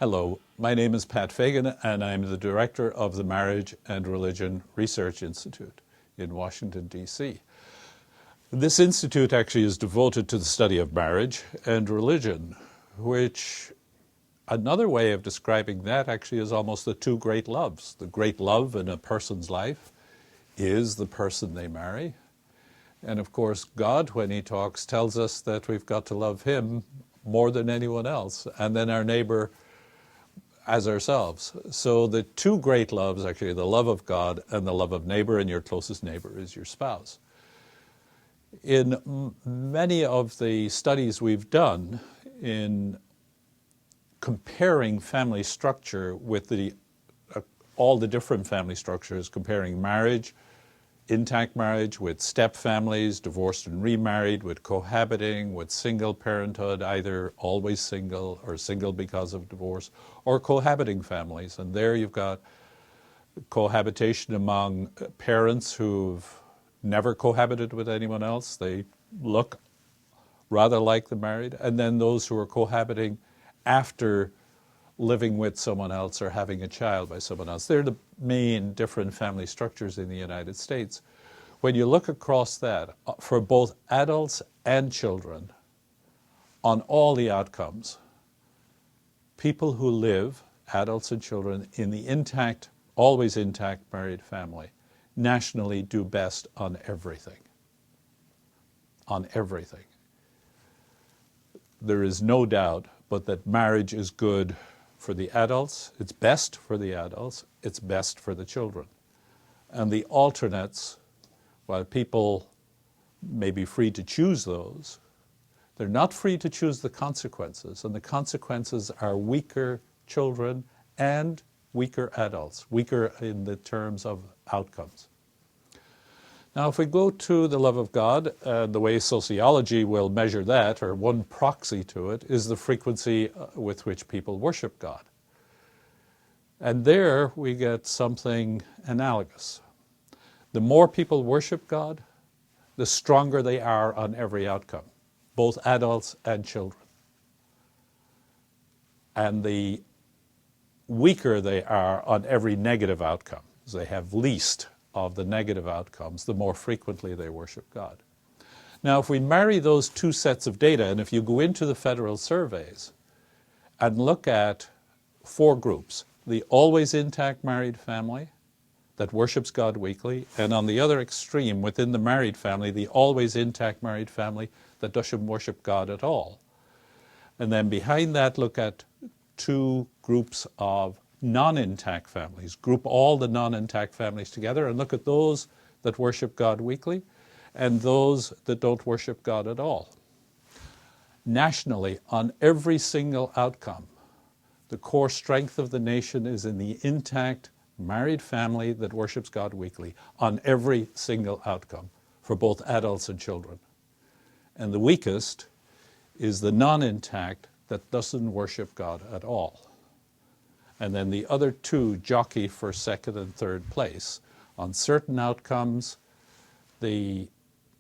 Hello, my name is Pat Fagan, and I'm the director of the Marriage and Religion Research Institute in Washington, D.C. This institute actually is devoted to the study of marriage and religion, which another way of describing that actually is almost the two great loves. The great love in a person's life is the person they marry. And of course, God, when he talks, tells us that we've got to love him more than anyone else, and then our neighbor as ourselves. So the two great loves, actually, the love of God and the love of neighbor, and your closest neighbor is your spouse. In many of the studies we've done in comparing family structure with all the different family structures, comparing marriage, intact marriage with step families, divorced and remarried, with cohabiting, with single parenthood, either always single or single because of divorce, or cohabiting families. And there you've got cohabitation among parents who've never cohabited with anyone else. They look rather like the married. And then those who are cohabiting after living with someone else or having a child by someone else. They're the main different family structures in the United States. When you look across that, for both adults and children, on all the outcomes, people who live, adults and children, in the intact, always intact married family, nationally do best on everything. On everything. There is no doubt but that marriage is good for the adults, it's best for the adults, it's best for the children. And the alternates, while people may be free to choose those, they're not free to choose the consequences, and the consequences are weaker children and weaker adults, weaker in the terms of outcomes. Now, if we go to the love of God, the way sociology will measure that, or one proxy to it, is the frequency with which people worship God. And there we get something analogous. The more people worship God, the stronger they are on every outcome, both adults and children. And the weaker they are on every negative outcome, as they have least of the negative outcomes, the more frequently they worship God. Now, if we marry those two sets of data, and if you go into the federal surveys and look at four groups, the always intact married family that worships God weekly, and on the other extreme, within the married family, the always intact married family that doesn't worship God at all. And then behind that, look at two groups of non-intact families. Group all the non-intact families together and look at those that worship God weekly and those that don't worship God at all. Nationally, on every single outcome, the core strength of the nation is in the intact married family that worships God weekly on every single outcome for both adults and children. And the weakest is the non-intact that doesn't worship God at all. And then the other two jockey for second and third place. On certain outcomes, the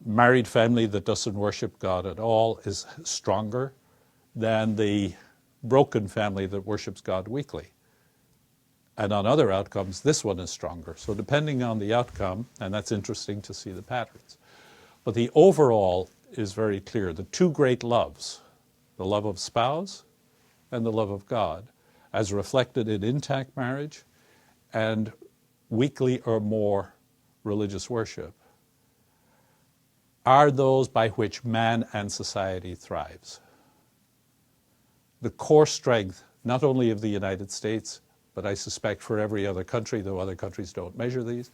married family that doesn't worship God at all is stronger than the broken family that worships God weekly. And on other outcomes, this one is stronger. So depending on the outcome, and that's interesting to see the patterns. But the overall is very clear. The two great loves, the love of spouse and the love of God, as reflected in intact marriage and weekly or more religious worship, are those by which man and society thrives. The core strength, not only of the United States, but I suspect for every other country, though other countries don't measure these,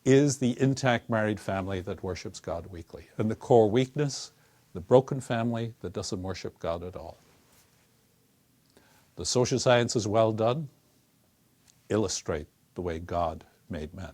is the intact married family that worships God weekly. And the core weakness, the broken family that doesn't worship God at all. The social sciences, well done, illustrate the way God made men.